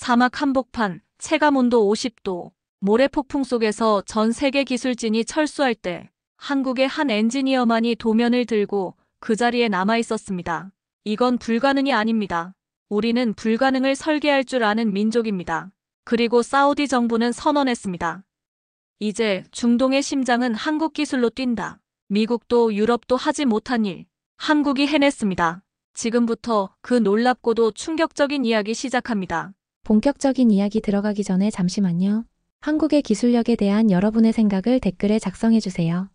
사막 한복판, 체감온도 50도, 모래폭풍 속에서 전 세계 기술진이 철수할 때 한국의 한 엔지니어만이 도면을 들고 그 자리에 남아 있었습니다. 이건 불가능이 아닙니다. 우리는 불가능을 설계할 줄 아는 민족입니다. 그리고 사우디 정부는 선언했습니다. 이제 중동의 심장은 한국 기술로 뛴다. 미국도 유럽도 하지 못한 일, 한국이 해냈습니다. 지금부터 그 놀랍고도 충격적인 이야기 시작합니다. 본격적인 이야기 들어가기 전에 잠시만요. 한국의 기술력에 대한 여러분의 생각을 댓글에 작성해주세요.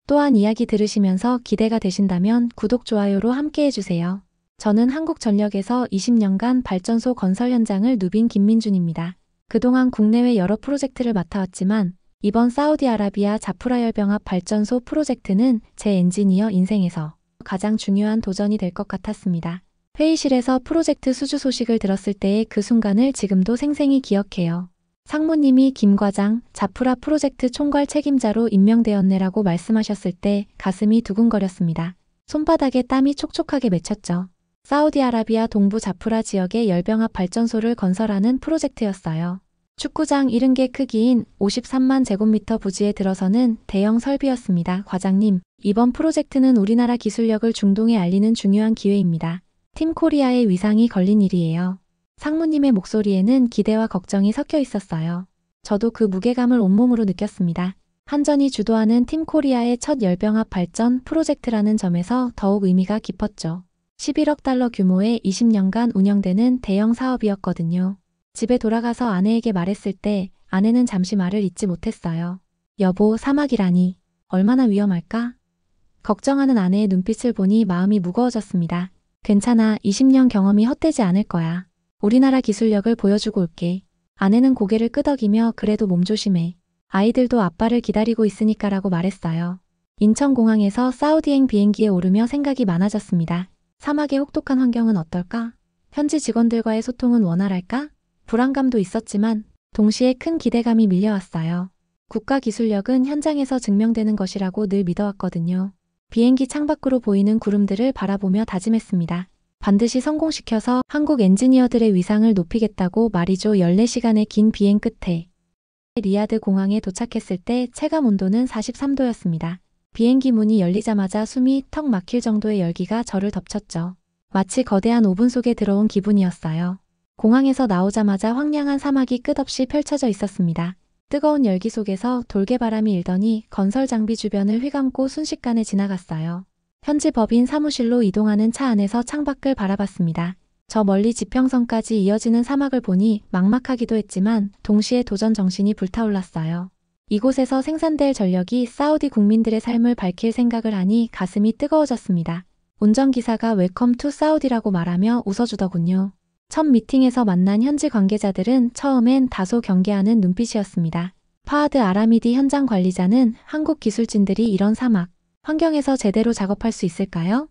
또한 이야기 들으시면서 기대가 되신다면 구독, 좋아요로 함께해주세요. 저는 한국전력에서 20년간 발전소 건설 현장을 누빈 김민준입니다. 그동안 국내외 여러 프로젝트를 맡아왔지만 이번 사우디아라비아 자프라 열병합 발전소 프로젝트는 제 엔지니어 인생에서 가장 중요한 도전이 될 것 같았습니다. 회의실에서 프로젝트 수주 소식을 들었을 때의 그 순간을 지금도 생생히 기억해요. 상무님이 김 과장, 자프라 프로젝트 총괄 책임자로 임명되었네라고 말씀하셨을 때 가슴이 두근거렸습니다. 손바닥에 땀이 촉촉하게 맺혔죠. 사우디아라비아 동부 자프라 지역의 열병합 발전소를 건설하는 프로젝트였어요. 축구장 70개 크기인 53만 제곱미터 부지에 들어서는 대형 설비였습니다. 과장님, 이번 프로젝트는 우리나라 기술력을 중동에 알리는 중요한 기회입니다. 팀 코리아의 위상이 걸린 일이에요. 상무님의 목소리에는 기대와 걱정이 섞여 있었어요. 저도 그 무게감을 온몸으로 느꼈습니다. 한전이 주도하는 팀 코리아의 첫 열병합 발전 프로젝트라는 점에서 더욱 의미가 깊었죠. 11억 달러 규모의 20년간 운영되는 대형 사업이었거든요. 집에 돌아가서 아내에게 말했을 때 아내는 잠시 말을 잇지 못했어요. 여보, 사막이라니. 얼마나 위험할까? 걱정하는 아내의 눈빛을 보니 마음이 무거워졌습니다. 괜찮아, 20년 경험이 헛되지 않을 거야. 우리나라 기술력을 보여주고 올게. 아내는 고개를 끄덕이며 그래도 몸 조심해. 아이들도 아빠를 기다리고 있으니까라고 말했어요. 인천공항에서 사우디행 비행기에 오르며 생각이 많아졌습니다. 사막의 혹독한 환경은 어떨까? 현지 직원들과의 소통은 원활할까? 불안감도 있었지만 동시에 큰 기대감이 밀려왔어요. 국가 기술력은 현장에서 증명되는 것이라고 늘 믿어왔거든요. 비행기 창밖으로 보이는 구름들을 바라보며 다짐했습니다. 반드시 성공시켜서 한국 엔지니어들의 위상을 높이겠다고 말이죠. 14시간의 긴 비행 끝에 리야드 공항에 도착했을 때 체감 온도는 43도였습니다. 비행기 문이 열리자마자 숨이 턱 막힐 정도의 열기가 저를 덮쳤죠. 마치 거대한 오븐 속에 들어온 기분이었어요. 공항에서 나오자마자 황량한 사막이 끝없이 펼쳐져 있었습니다. 뜨거운 열기 속에서 돌개바람이 일더니 건설 장비 주변을 휘감고 순식간에 지나갔어요. 현지 법인 사무실로 이동하는 차 안에서 창밖을 바라봤습니다. 저 멀리 지평선까지 이어지는 사막을 보니 막막하기도 했지만 동시에 도전 정신이 불타올랐어요. 이곳에서 생산될 전력이 사우디 국민들의 삶을 밝힐 생각을 하니 가슴이 뜨거워졌습니다. 운전기사가 웰컴 투 사우디라고 말하며 웃어주더군요. 첫 미팅에서 만난 현지 관계자들은 처음엔 다소 경계하는 눈빛이었습니다. 파하드 아라미디 현장 관리자는 한국 기술진들이 이런 사막, 환경에서 제대로 작업할 수 있을까요?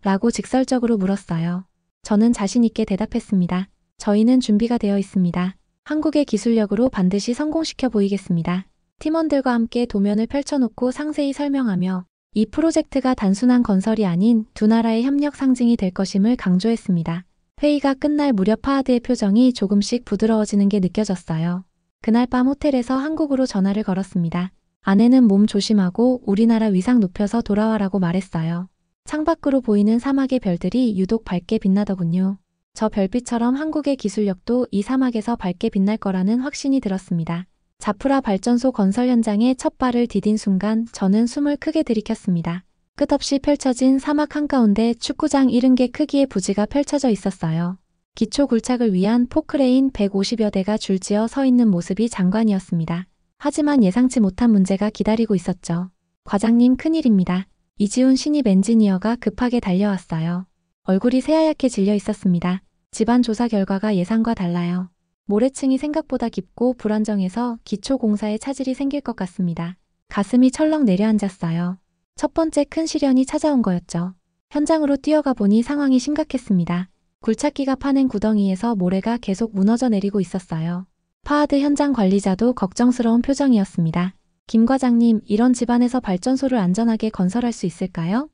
라고 직설적으로 물었어요. 저는 자신 있게 대답했습니다. 저희는 준비가 되어 있습니다. 한국의 기술력으로 반드시 성공시켜 보이겠습니다. 팀원들과 함께 도면을 펼쳐놓고 상세히 설명하며 이 프로젝트가 단순한 건설이 아닌 두 나라의 협력 상징이 될 것임을 강조했습니다. 회의가 끝날 무렵 파하드의 표정이 조금씩 부드러워지는 게 느껴졌어요. 그날 밤 호텔에서 한국으로 전화를 걸었습니다. 아내는 몸 조심하고 우리나라 위상 높여서 돌아와라고 말했어요. 창밖으로 보이는 사막의 별들이 유독 밝게 빛나더군요. 저 별빛처럼 한국의 기술력도 이 사막에서 밝게 빛날 거라는 확신이 들었습니다. 자프라 발전소 건설 현장에 첫 발을 디딘 순간 저는 숨을 크게 들이켰습니다. 끝없이 펼쳐진 사막 한가운데 축구장 70개 크기의 부지가 펼쳐져 있었어요. 기초 굴착을 위한 포크레인 150여 대가 줄지어 서 있는 모습이 장관이었습니다. 하지만 예상치 못한 문제가 기다리고 있었죠. 과장님, 큰일입니다. 이지훈 신입 엔지니어가 급하게 달려왔어요. 얼굴이 새하얗게 질려 있었습니다. 집안 조사 결과가 예상과 달라요. 모래층이 생각보다 깊고 불안정해서 기초 공사에 차질이 생길 것 같습니다. 가슴이 철렁 내려앉았어요. 첫 번째 큰 시련이 찾아온 거였죠. 현장으로 뛰어가 보니 상황이 심각했습니다. 굴착기가 파낸 구덩이에서 모래가 계속 무너져 내리고 있었어요. 파하드 현장 관리자도 걱정스러운 표정이었습니다. 김 과장님, 이런 집안에서 발전소를 안전하게 건설할 수 있을까요?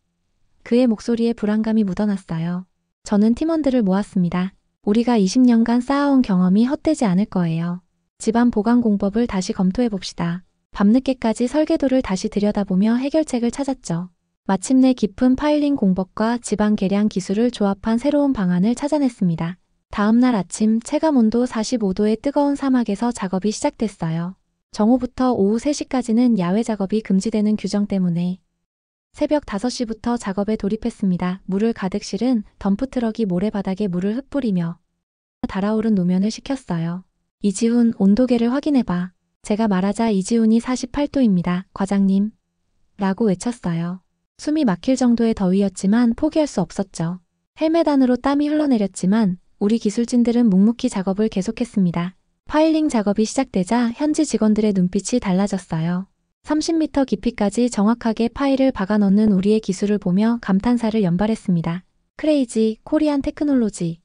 그의 목소리에 불안감이 묻어났어요. 저는 팀원들을 모았습니다. 우리가 20년간 쌓아온 경험이 헛되지 않을 거예요. 집안 보관 공법을 다시 검토해 봅시다. 밤늦게까지 설계도를 다시 들여다보며 해결책을 찾았죠. 마침내 깊은 파일링 공법과 지방 계량 기술을 조합한 새로운 방안을 찾아냈습니다. 다음 날 아침 체감 온도 45도의 뜨거운 사막에서 작업이 시작됐어요. 정오부터 오후 3시까지는 야외 작업이 금지되는 규정 때문에 새벽 5시부터 작업에 돌입했습니다. 물을 가득 실은 덤프트럭이 모래바닥에 물을 흩뿌리며 달아오른 노면을 식혔어요. 이지훈, 온도계를 확인해봐. 제가 말하자 이지훈이 48도입니다. 과장님. 라고 외쳤어요. 숨이 막힐 정도의 더위였지만 포기할 수 없었죠. 헬멧 안으로 땀이 흘러내렸지만 우리 기술진들은 묵묵히 작업을 계속했습니다. 파일링 작업이 시작되자 현지 직원들의 눈빛이 달라졌어요. 30m 깊이까지 정확하게 파일을 박아 넣는 우리의 기술을 보며 감탄사를 연발했습니다. 크레이지, 코리안 테크놀로지.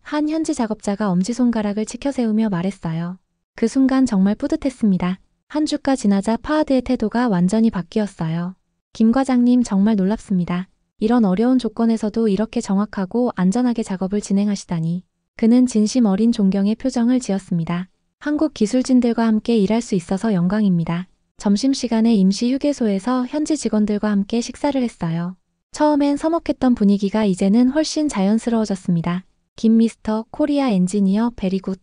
한 현지 작업자가 엄지손가락을 치켜세우며 말했어요. 그 순간 정말 뿌듯했습니다. 한 주가 지나자 파하드의 태도가 완전히 바뀌었어요. 김 과장님 정말 놀랍습니다. 이런 어려운 조건에서도 이렇게 정확하고 안전하게 작업을 진행하시다니. 그는 진심 어린 존경의 표정을 지었습니다. 한국 기술진들과 함께 일할 수 있어서 영광입니다. 점심시간에 임시 휴게소에서 현지 직원들과 함께 식사를 했어요. 처음엔 서먹했던 분위기가 이제는 훨씬 자연스러워졌습니다. 김 미스터 코리아 엔지니어 베리굿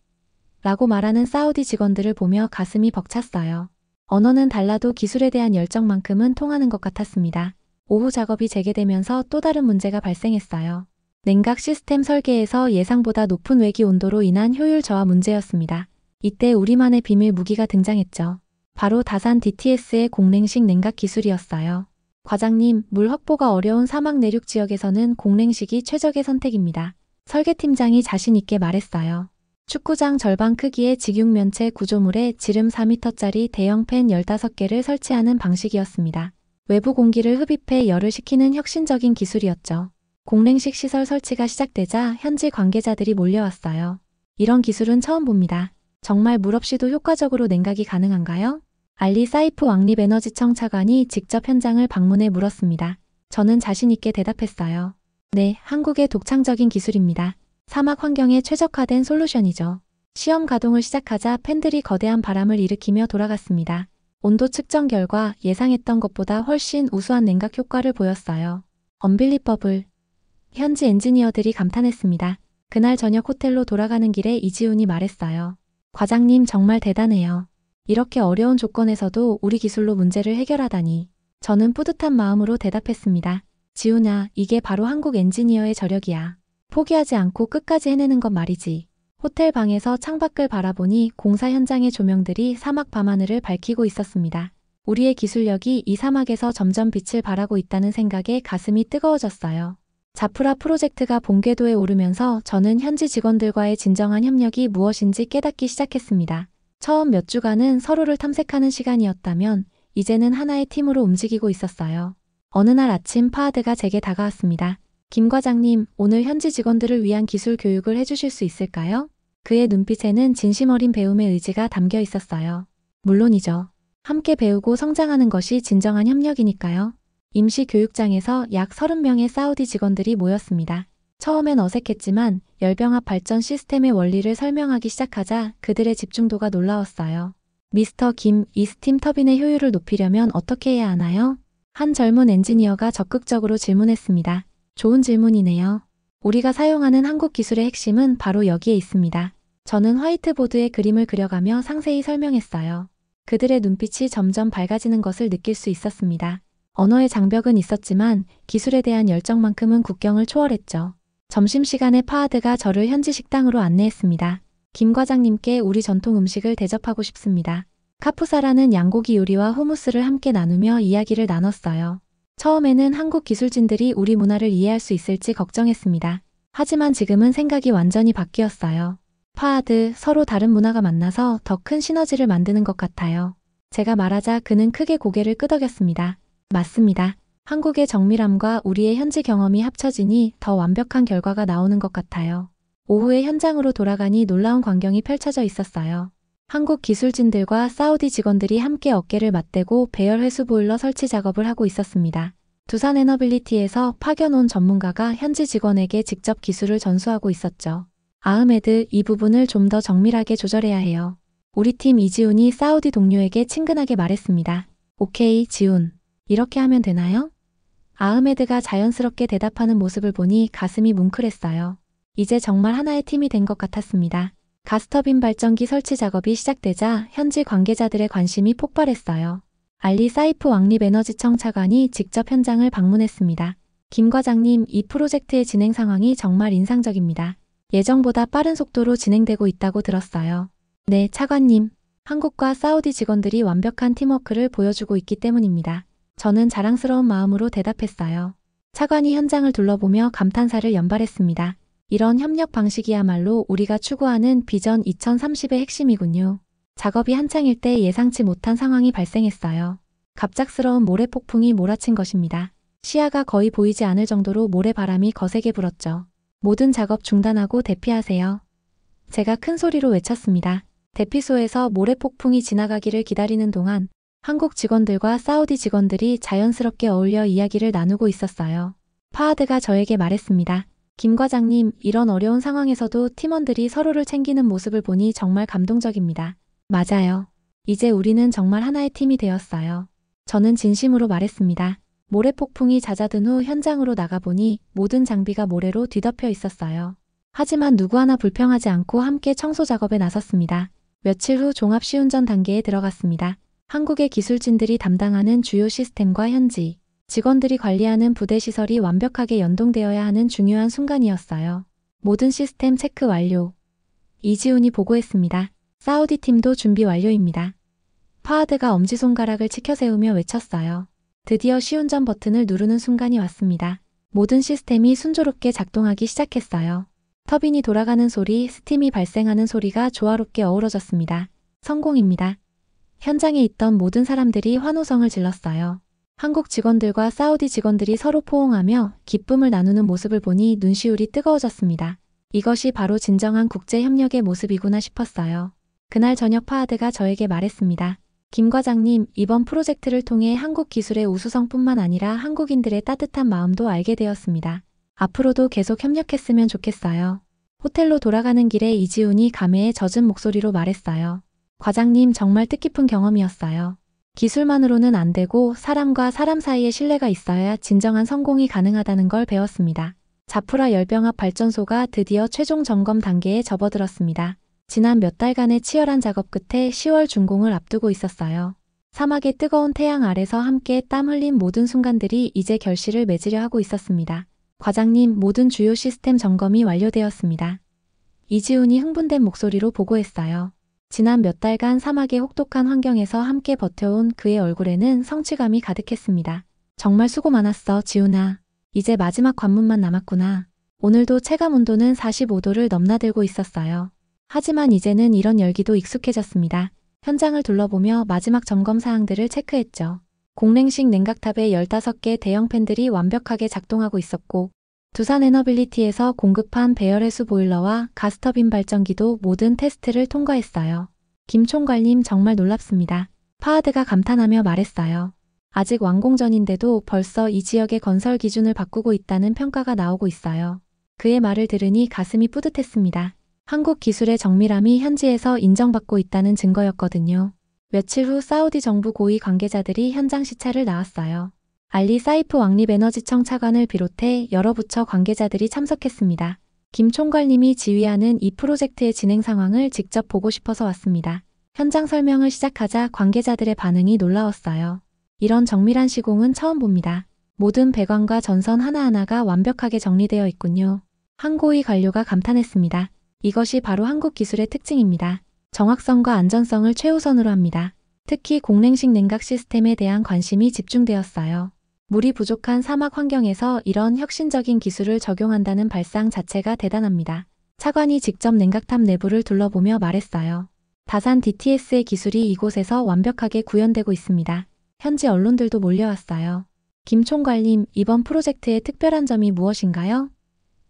라고 말하는 사우디 직원들을 보며 가슴이 벅찼어요. 언어는 달라도 기술에 대한 열정만큼은 통하는 것 같았습니다. 오후 작업이 재개되면서 또 다른 문제가 발생했어요. 냉각 시스템 설계에서 예상보다 높은 외기 온도로 인한 효율 저하 문제였습니다. 이때 우리만의 비밀 무기가 등장했죠. 바로 다산 DTS의 공랭식 냉각 기술이었어요. 과장님, 물 확보가 어려운 사막 내륙 지역에서는 공랭식이 최적의 선택입니다. 설계팀장이 자신 있게 말했어요. 축구장 절반 크기의 직육면체 구조물에 지름 4m짜리 대형 팬 15개를 설치하는 방식이었습니다. 외부 공기를 흡입해 열을 식히는 혁신적인 기술이었죠. 공랭식 시설 설치가 시작되자 현지 관계자들이 몰려왔어요. 이런 기술은 처음 봅니다. 정말 물 없이도 효과적으로 냉각이 가능한가요? 알리 사이프 왕립에너지청 차관이 직접 현장을 방문해 물었습니다. 저는 자신 있게 대답했어요. 네, 한국의 독창적인 기술입니다. 사막 환경에 최적화된 솔루션이죠. 시험 가동을 시작하자 팬들이 거대한 바람을 일으키며 돌아갔습니다. 온도 측정 결과 예상했던 것보다 훨씬 우수한 냉각 효과를 보였어요. 언빌리버블. 현지 엔지니어들이 감탄했습니다. 그날 저녁 호텔로 돌아가는 길에 이지훈이 말했어요. 과장님 정말 대단해요. 이렇게 어려운 조건에서도 우리 기술로 문제를 해결하다니. 저는 뿌듯한 마음으로 대답했습니다. 지훈아, 이게 바로 한국 엔지니어의 저력이야. 포기하지 않고 끝까지 해내는 것 말이지. 호텔 방에서 창밖을 바라보니 공사 현장의 조명들이 사막 밤하늘을 밝히고 있었습니다. 우리의 기술력이 이 사막에서 점점 빛을 발하고 있다는 생각에 가슴이 뜨거워졌어요. 자프라 프로젝트가 본궤도에 오르면서 저는 현지 직원들과의 진정한 협력이 무엇인지 깨닫기 시작했습니다. 처음 몇 주간은 서로를 탐색하는 시간이었다면 이제는 하나의 팀으로 움직이고 있었어요. 어느 날 아침 파하드가 제게 다가왔습니다. 김 과장님, 오늘 현지 직원들을 위한 기술 교육을 해주실 수 있을까요? 그의 눈빛에는 진심 어린 배움의 의지가 담겨 있었어요. 물론이죠. 함께 배우고 성장하는 것이 진정한 협력이니까요. 임시 교육장에서 약 30명의 사우디 직원들이 모였습니다. 처음엔 어색했지만 열병합 발전 시스템의 원리를 설명하기 시작하자 그들의 집중도가 놀라웠어요. 미스터 김, 이 스팀 터빈의 효율을 높이려면 어떻게 해야 하나요? 한 젊은 엔지니어가 적극적으로 질문했습니다. 좋은 질문이네요. 우리가 사용하는 한국 기술의 핵심은 바로 여기에 있습니다. 저는 화이트보드에 그림을 그려가며 상세히 설명했어요. 그들의 눈빛이 점점 밝아지는 것을 느낄 수 있었습니다. 언어의 장벽은 있었지만 기술에 대한 열정만큼은 국경을 초월했죠. 점심시간에 파하드가 저를 현지 식당으로 안내했습니다. 김 과장님께 우리 전통 음식을 대접하고 싶습니다. 카푸사라는 양고기 요리와 후무스를 함께 나누며 이야기를 나눴어요. 처음에는 한국 기술진들이 우리 문화를 이해할 수 있을지 걱정했습니다. 하지만 지금은 생각이 완전히 바뀌었어요. 파하드, 서로 다른 문화가 만나서 더 큰 시너지를 만드는 것 같아요. 제가 말하자 그는 크게 고개를 끄덕였습니다. 맞습니다. 한국의 정밀함과 우리의 현지 경험이 합쳐지니 더 완벽한 결과가 나오는 것 같아요. 오후에 현장으로 돌아가니 놀라운 광경이 펼쳐져 있었어요. 한국 기술진들과 사우디 직원들이 함께 어깨를 맞대고 배열 회수 보일러 설치 작업을 하고 있었습니다. 두산 에너빌리티에서 파견 온 전문가가 현지 직원에게 직접 기술을 전수하고 있었죠. 아흐메드, 이 부분을 좀 더 정밀하게 조절해야 해요. 우리 팀 이지훈이 사우디 동료에게 친근하게 말했습니다. 오케이, 지훈. 이렇게 하면 되나요? 아흐메드가 자연스럽게 대답하는 모습을 보니 가슴이 뭉클했어요. 이제 정말 하나의 팀이 된 것 같았습니다. 가스터빈 발전기 설치 작업이 시작되자 현지 관계자들의 관심이 폭발했어요. 알리 사이프 왕립 에너지청 차관이 직접 현장을 방문했습니다. 김 과장님, 이 프로젝트의 진행 상황이 정말 인상적입니다. 예정보다 빠른 속도로 진행되고 있다고 들었어요. 네, 차관님. 한국과 사우디 직원들이 완벽한 팀워크를 보여주고 있기 때문입니다. 저는 자랑스러운 마음으로 대답했어요. 차관이 현장을 둘러보며 감탄사를 연발했습니다. 이런 협력 방식이야말로 우리가 추구하는 비전 2030의 핵심이군요. 작업이 한창일 때 예상치 못한 상황이 발생했어요. 갑작스러운 모래폭풍이 몰아친 것입니다. 시야가 거의 보이지 않을 정도로 모래바람이 거세게 불었죠. 모든 작업 중단하고 대피하세요. 제가 큰 소리로 외쳤습니다. 대피소에서 모래폭풍이 지나가기를 기다리는 동안 한국 직원들과 사우디 직원들이 자연스럽게 어울려 이야기를 나누고 있었어요. 파하드가 저에게 말했습니다. 김 과장님, 이런 어려운 상황에서도 팀원들이 서로를 챙기는 모습을 보니 정말 감동적입니다. 맞아요. 이제 우리는 정말 하나의 팀이 되었어요. 저는 진심으로 말했습니다. 모래폭풍이 잦아든 후 현장으로 나가보니 모든 장비가 모래로 뒤덮여 있었어요. 하지만 누구 하나 불평하지 않고 함께 청소 작업에 나섰습니다. 며칠 후 종합 시운전 단계에 들어갔습니다. 한국의 기술진들이 담당하는 주요 시스템과 현지 직원들이 관리하는 부대 시설이 완벽하게 연동되어야 하는 중요한 순간이었어요. 모든 시스템 체크 완료. 이지훈이 보고했습니다. 사우디 팀도 준비 완료입니다. 파하드가 엄지손가락을 치켜세우며 외쳤어요. 드디어 시운전 버튼을 누르는 순간이 왔습니다. 모든 시스템이 순조롭게 작동하기 시작했어요. 터빈이 돌아가는 소리, 스팀이 발생하는 소리가 조화롭게 어우러졌습니다. 성공입니다. 현장에 있던 모든 사람들이 환호성을 질렀어요. 한국 직원들과 사우디 직원들이 서로 포옹하며 기쁨을 나누는 모습을 보니 눈시울이 뜨거워졌습니다. 이것이 바로 진정한 국제협력의 모습이구나 싶었어요. 그날 저녁 파하드가 저에게 말했습니다. 김 과장님, 이번 프로젝트를 통해 한국 기술의 우수성뿐만 아니라 한국인들의 따뜻한 마음도 알게 되었습니다. 앞으로도 계속 협력했으면 좋겠어요. 호텔로 돌아가는 길에 이지훈이 감회에 젖은 목소리로 말했어요. 과장님, 정말 뜻깊은 경험이었어요. 기술만으로는 안 되고 사람과 사람 사이에 신뢰가 있어야 진정한 성공이 가능하다는 걸 배웠습니다. 자프라 열병합 발전소가 드디어 최종 점검 단계에 접어들었습니다. 지난 몇 달간의 치열한 작업 끝에 10월 준공을 앞두고 있었어요. 사막의 뜨거운 태양 아래서 함께 땀 흘린 모든 순간들이 이제 결실을 맺으려 하고 있었습니다. 과장님, 모든 주요 시스템 점검이 완료되었습니다. 이지훈이 흥분된 목소리로 보고했어요. 지난 몇 달간 사막의 혹독한 환경에서 함께 버텨온 그의 얼굴에는 성취감이 가득했습니다. 정말 수고 많았어, 지훈아. 이제 마지막 관문만 남았구나. 오늘도 체감 온도는 45도를 넘나들고 있었어요. 하지만 이제는 이런 열기도 익숙해졌습니다. 현장을 둘러보며 마지막 점검 사항들을 체크했죠. 공랭식 냉각탑에 15개 대형 팬들이 완벽하게 작동하고 있었고, 두산 에너빌리티에서 공급한 배열해수 보일러와 가스터빈 발전기도 모든 테스트를 통과했어요. 김 총괄님, 정말 놀랍습니다. 파하드가 감탄하며 말했어요. 아직 완공 전인데도 벌써 이 지역의 건설 기준을 바꾸고 있다는 평가가 나오고 있어요. 그의 말을 들으니 가슴이 뿌듯했습니다. 한국 기술의 정밀함이 현지에서 인정받고 있다는 증거였거든요. 며칠 후 사우디 정부 고위 관계자들이 현장 시찰을 나왔어요. 알리 사이프 왕립 에너지청 차관을 비롯해 여러 부처 관계자들이 참석했습니다. 김 총괄님이 지휘하는 이 프로젝트의 진행 상황을 직접 보고 싶어서 왔습니다. 현장 설명을 시작하자 관계자들의 반응이 놀라웠어요. 이런 정밀한 시공은 처음 봅니다. 모든 배관과 전선 하나하나가 완벽하게 정리되어 있군요. 한 고위 관료가 감탄했습니다. 이것이 바로 한국 기술의 특징입니다. 정확성과 안전성을 최우선으로 합니다. 특히 공랭식 냉각 시스템에 대한 관심이 집중되었어요. 물이 부족한 사막 환경에서 이런 혁신적인 기술을 적용한다는 발상 자체가 대단합니다. 차관이 직접 냉각탑 내부를 둘러보며 말했어요. 다산 DTS의 기술이 이곳에서 완벽하게 구현되고 있습니다. 현지 언론들도 몰려왔어요. 김 총괄님, 이번 프로젝트의 특별한 점이 무엇인가요?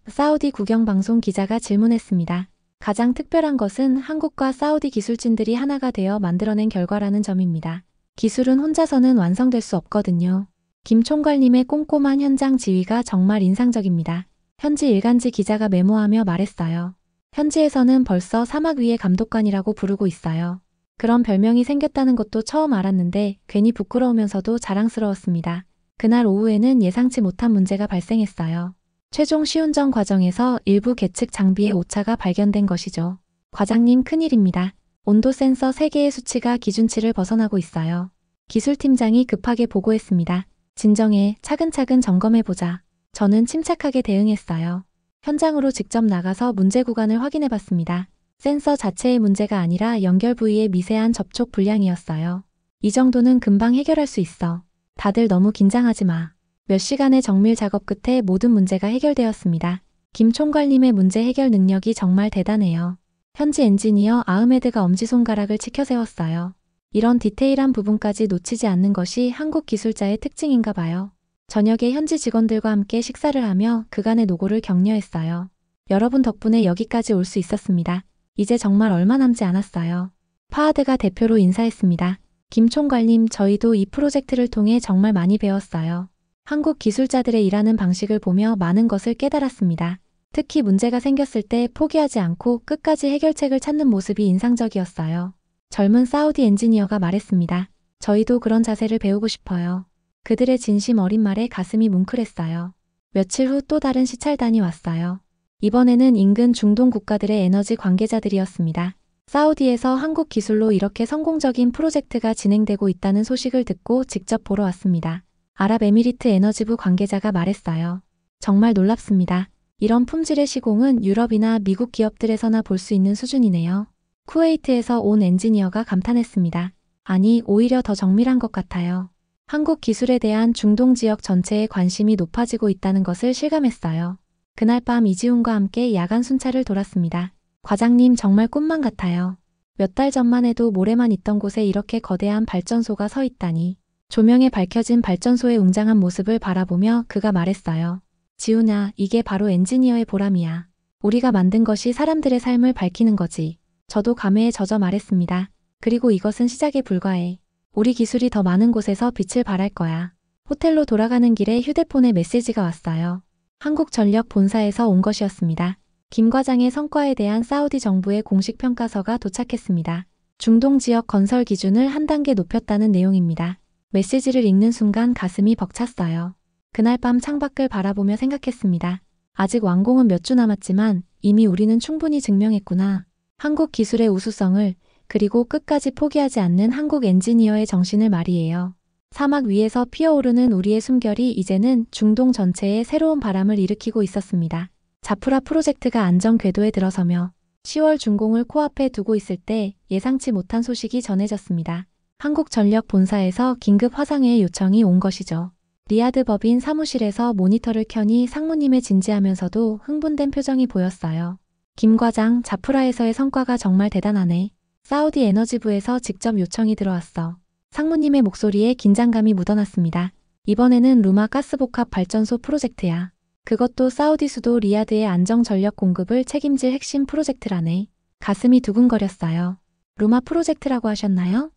사우디 국영방송 기자가 질문했습니다. 가장 특별한 것은 한국과 사우디 기술진들이 하나가 되어 만들어낸 결과라는 점입니다. 기술은 혼자서는 완성될 수 없거든요. 김 총괄님의 꼼꼼한 현장 지휘가 정말 인상적입니다. 현지 일간지 기자가 메모하며 말했어요. 현지에서는 벌써 사막 위의 감독관이라고 부르고 있어요. 그런 별명이 생겼다는 것도 처음 알았는데 괜히 부끄러우면서도 자랑스러웠습니다. 그날 오후에는 예상치 못한 문제가 발생했어요. 최종 시운전 과정에서 일부 계측 장비의 오차가 발견된 것이죠. 과장님, 큰일입니다. 온도 센서 3개의 수치가 기준치를 벗어나고 있어요. 기술팀장이 급하게 보고했습니다. 진정해, 차근차근 점검해보자. 저는 침착하게 대응했어요. 현장으로 직접 나가서 문제 구간을 확인해봤습니다. 센서 자체의 문제가 아니라 연결 부위의 미세한 접촉 불량이었어요. 이 정도는 금방 해결할 수 있어. 다들 너무 긴장하지 마. 몇 시간의 정밀 작업 끝에 모든 문제가 해결되었습니다. 김 총괄님의 문제 해결 능력이 정말 대단해요. 현지 엔지니어 아흐메드가 엄지손가락을 치켜 세웠어요. 이런 디테일한 부분까지 놓치지 않는 것이 한국 기술자의 특징인가 봐요. 저녁에 현지 직원들과 함께 식사를 하며 그간의 노고를 격려했어요. 여러분 덕분에 여기까지 올 수 있었습니다. 이제 정말 얼마 남지 않았어요. 파하드가 대표로 인사했습니다. 김 총괄님, 저희도 이 프로젝트를 통해 정말 많이 배웠어요. 한국 기술자들의 일하는 방식을 보며 많은 것을 깨달았습니다. 특히 문제가 생겼을 때 포기하지 않고 끝까지 해결책을 찾는 모습이 인상적이었어요. 젊은 사우디 엔지니어가 말했습니다. 저희도 그런 자세를 배우고 싶어요. 그들의 진심 어린 말에 가슴이 뭉클했어요. 며칠 후 또 다른 시찰단이 왔어요. 이번에는 인근 중동 국가들의 에너지 관계자들이었습니다. 사우디에서 한국 기술로 이렇게 성공적인 프로젝트가 진행되고 있다는 소식을 듣고 직접 보러 왔습니다. 아랍에미리트 에너지부 관계자가 말했어요. 정말 놀랍습니다. 이런 품질의 시공은 유럽이나 미국 기업들에서나 볼 수 있는 수준이네요. 쿠웨이트에서 온 엔지니어가 감탄했습니다. 아니, 오히려 더 정밀한 것 같아요. 한국 기술에 대한 중동 지역 전체의 관심이 높아지고 있다는 것을 실감했어요. 그날 밤 이지훈과 함께 야간 순찰을 돌았습니다. 과장님, 정말 꿈만 같아요. 몇 달 전만 해도 모래만 있던 곳에 이렇게 거대한 발전소가 서 있다니. 조명에 밝혀진 발전소의 웅장한 모습을 바라보며 그가 말했어요. 지훈아, 이게 바로 엔지니어의 보람이야. 우리가 만든 것이 사람들의 삶을 밝히는 거지. 저도 감회에 젖어 말했습니다. 그리고 이것은 시작에 불과해. 우리 기술이 더 많은 곳에서 빛을 발할 거야. 호텔로 돌아가는 길에 휴대폰에 메시지가 왔어요. 한국전력 본사에서 온 것이었습니다. 김 과장의 성과에 대한 사우디 정부의 공식 평가서가 도착했습니다. 중동 지역 건설 기준을 한 단계 높였다는 내용입니다. 메시지를 읽는 순간 가슴이 벅찼어요. 그날 밤 창밖을 바라보며 생각했습니다. 아직 완공은 몇 주 남았지만 이미 우리는 충분히 증명했구나. 한국 기술의 우수성을, 그리고 끝까지 포기하지 않는 한국 엔지니어의 정신을 말이에요. 사막 위에서 피어오르는 우리의 숨결이 이제는 중동 전체에 새로운 바람을 일으키고 있었습니다. 자프라 프로젝트가 안정 궤도에 들어서며 10월 준공을 코앞에 두고 있을 때 예상치 못한 소식이 전해졌습니다. 한국전력 본사에서 긴급 화상회의 요청이 온 것이죠. 리야드 법인 사무실에서 모니터를 켜니 상무님의 진지하면서도 흥분된 표정이 보였어요. 김 과장, 자프라에서의 성과가 정말 대단하네. 사우디 에너지부에서 직접 요청이 들어왔어. 상무님의 목소리에 긴장감이 묻어났습니다. 이번에는 루마 가스복합 발전소 프로젝트야. 그것도 사우디 수도 리야드의 안정 전력 공급을 책임질 핵심 프로젝트라네. 가슴이 두근거렸어요. 루마 프로젝트라고 하셨나요?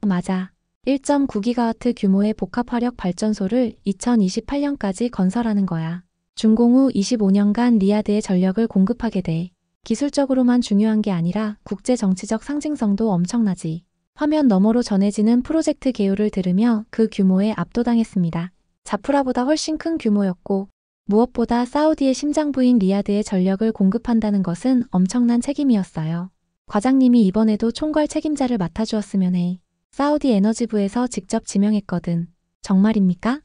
맞아. 1.9기가와트 규모의 복합 화력 발전소를 2028년까지 건설하는 거야. 준공 후 25년간 리야드에 전력을 공급하게 돼. 기술적으로만 중요한 게 아니라 국제 정치적 상징성도 엄청나지. 화면 너머로 전해지는 프로젝트 개요를 들으며 그 규모에 압도당했습니다. 자프라보다 훨씬 큰 규모였고 무엇보다 사우디의 심장부인 리야드에 전력을 공급한다는 것은 엄청난 책임이었어요. 과장님이 이번에도 총괄 책임자를 맡아주었으면 해. 사우디 에너지부에서 직접 지명했거든. 정말입니까?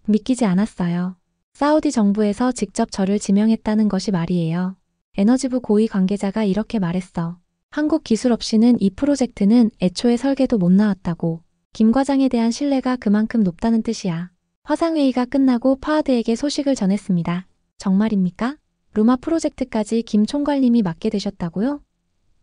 믿기지 않았어요. 사우디 정부에서 직접 저를 지명했다는 것이 말이에요. 에너지부 고위 관계자가 이렇게 말했어. 한국 기술 없이는 이 프로젝트는 애초에 설계도 못 나왔다고. 김 과장에 대한 신뢰가 그만큼 높다는 뜻이야. 화상회의가 끝나고 파하드에게 소식을 전했습니다. 정말입니까? 루마 프로젝트까지 김 총괄님이 맡게 되셨다고요?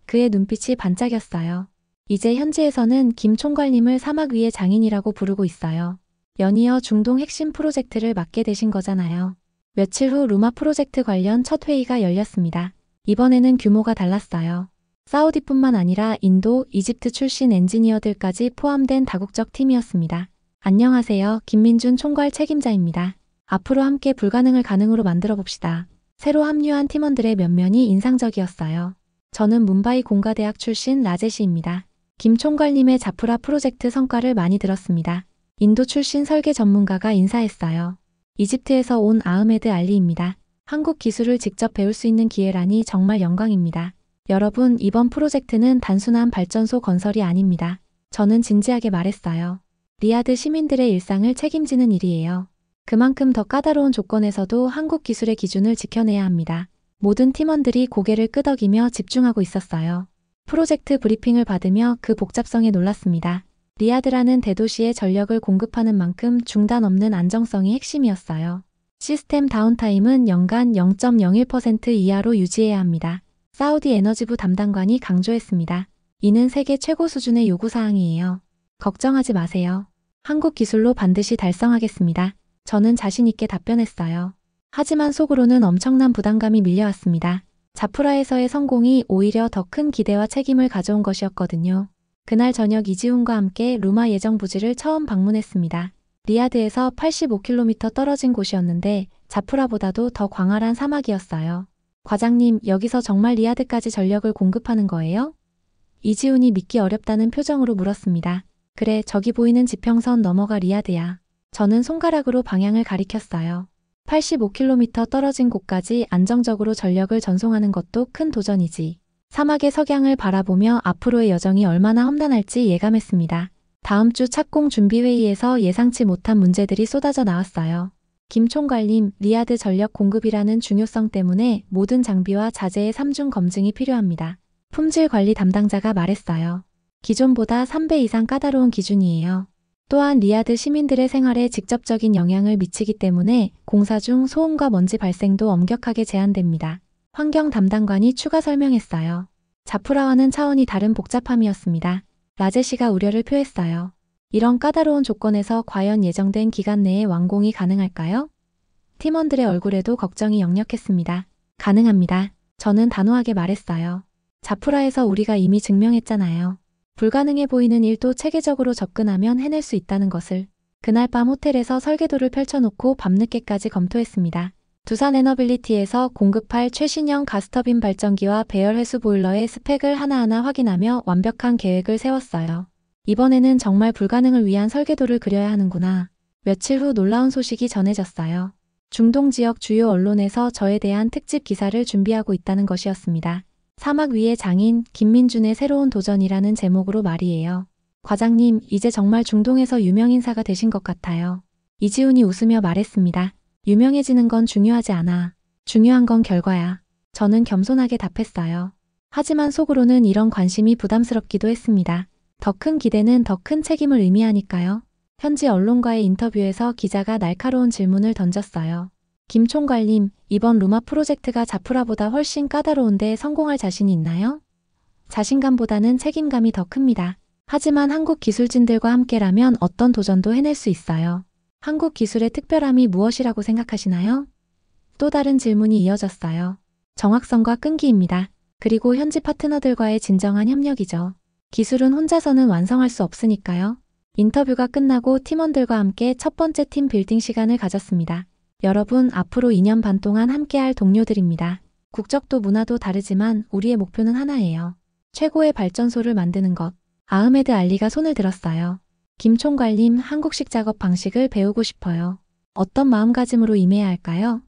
그의 눈빛이 반짝였어요. 이제 현지에서는 김 총괄님을 사막 위의 장인이라고 부르고 있어요. 연이어 중동 핵심 프로젝트를 맡게 되신 거잖아요. 며칠 후 루마 프로젝트 관련 첫 회의가 열렸습니다. 이번에는 규모가 달랐어요. 사우디뿐만 아니라 인도, 이집트 출신 엔지니어들까지 포함된 다국적 팀이었습니다. 안녕하세요. 김민준 총괄 책임자입니다. 앞으로 함께 불가능을 가능으로 만들어 봅시다. 새로 합류한 팀원들의 면면이 인상적이었어요. 저는 뭄바이 공가대학 출신 라제시입니다. 김 총괄님의 자프라 프로젝트 성과를 많이 들었습니다. 인도 출신 설계 전문가가 인사했어요. 이집트에서 온 아흐메드 알리입니다. 한국 기술을 직접 배울 수 있는 기회라니 정말 영광입니다. 여러분, 이번 프로젝트는 단순한 발전소 건설이 아닙니다. 저는 진지하게 말했어요. 리야드 시민들의 일상을 책임지는 일이에요. 그만큼 더 까다로운 조건에서도 한국 기술의 기준을 지켜내야 합니다. 모든 팀원들이 고개를 끄덕이며 집중하고 있었어요. 프로젝트 브리핑을 받으며 그 복잡성에 놀랐습니다. 리야드라는 대도시에 전력을 공급하는 만큼 중단 없는 안정성이 핵심이었어요. 시스템 다운타임은 연간 0.01% 이하로 유지해야 합니다. 사우디 에너지부 담당관이 강조했습니다. 이는 세계 최고 수준의 요구사항이에요. 걱정하지 마세요. 한국 기술로 반드시 달성하겠습니다. 저는 자신 있게 답변했어요. 하지만 속으로는 엄청난 부담감이 밀려왔습니다. 자프라에서의 성공이 오히려 더 큰 기대와 책임을 가져온 것이었거든요. 그날 저녁 이지훈과 함께 루마 예정 부지를 처음 방문했습니다. 리야드에서 85km 떨어진 곳이었는데 자프라보다도 더 광활한 사막이었어요. 과장님, 여기서 정말 리야드까지 전력을 공급하는 거예요? 이지훈이 믿기 어렵다는 표정으로 물었습니다. 그래, 저기 보이는 지평선 너머가 리야드야. 저는 손가락으로 방향을 가리켰어요. 85km 떨어진 곳까지 안정적으로 전력을 전송하는 것도 큰 도전이지. 사막의 석양을 바라보며 앞으로의 여정이 얼마나 험난할지 예감했습니다. 다음 주 착공 준비 회의에서 예상치 못한 문제들이 쏟아져 나왔어요. 김 총괄님, 리야드 전력 공급이라는 중요성 때문에 모든 장비와 자재의 3중 검증이 필요합니다. 품질 관리 담당자가 말했어요. 기존보다 3배 이상 까다로운 기준이에요. 또한 리야드 시민들의 생활에 직접적인 영향을 미치기 때문에 공사 중 소음과 먼지 발생도 엄격하게 제한됩니다. 환경 담당관이 추가 설명했어요. 자프라와는 차원이 다른 복잡함이었습니다. 라제시가 우려를 표했어요. 이런 까다로운 조건에서 과연 예정된 기간 내에 완공이 가능할까요? 팀원들의 얼굴에도 걱정이 역력했습니다. 가능합니다. 저는 단호하게 말했어요. 자프라에서 우리가 이미 증명했잖아요. 불가능해 보이는 일도 체계적으로 접근하면 해낼 수 있다는 것을. 그날 밤 호텔에서 설계도를 펼쳐놓고 밤늦게까지 검토했습니다. 두산 에너빌리티에서 공급할 최신형 가스터빈 발전기와 배열 회수 보일러의 스펙을 하나하나 확인하며 완벽한 계획을 세웠어요. 이번에는 정말 불가능을 위한 설계도를 그려야 하는구나. 며칠 후 놀라운 소식이 전해졌어요. 중동 지역 주요 언론에서 저에 대한 특집 기사를 준비하고 있다는 것이었습니다. 사막 위의 장인 김민준의 새로운 도전이라는 제목으로 말이에요. 과장님, 이제 정말 중동에서 유명 인사가 되신 것 같아요. 이지훈이 웃으며 말했습니다. 유명해지는 건 중요하지 않아. 중요한 건 결과야. 저는 겸손하게 답했어요. 하지만 속으로는 이런 관심이 부담스럽기도 했습니다. 더 큰 기대는 더 큰 책임을 의미하니까요. 현지 언론과의 인터뷰에서 기자가 날카로운 질문을 던졌어요. 김 총괄님, 이번 루마 프로젝트가 자프라보다 훨씬 까다로운데 성공할 자신이 있나요? 자신감보다는 책임감이 더 큽니다. 하지만 한국 기술진들과 함께라면 어떤 도전도 해낼 수 있어요. 한국 기술의 특별함이 무엇이라고 생각하시나요? 또 다른 질문이 이어졌어요. 정확성과 끈기입니다. 그리고 현지 파트너들과의 진정한 협력이죠. 기술은 혼자서는 완성할 수 없으니까요. 인터뷰가 끝나고 팀원들과 함께 첫 번째 팀 빌딩 시간을 가졌습니다. 여러분, 앞으로 2년 반 동안 함께할 동료들입니다. 국적도 문화도 다르지만 우리의 목표는 하나예요. 최고의 발전소를 만드는 것. 아흐메드 알리가 손을 들었어요. 김 총괄님, 한국식 작업 방식을 배우고 싶어요. 어떤 마음가짐으로 임해야 할까요?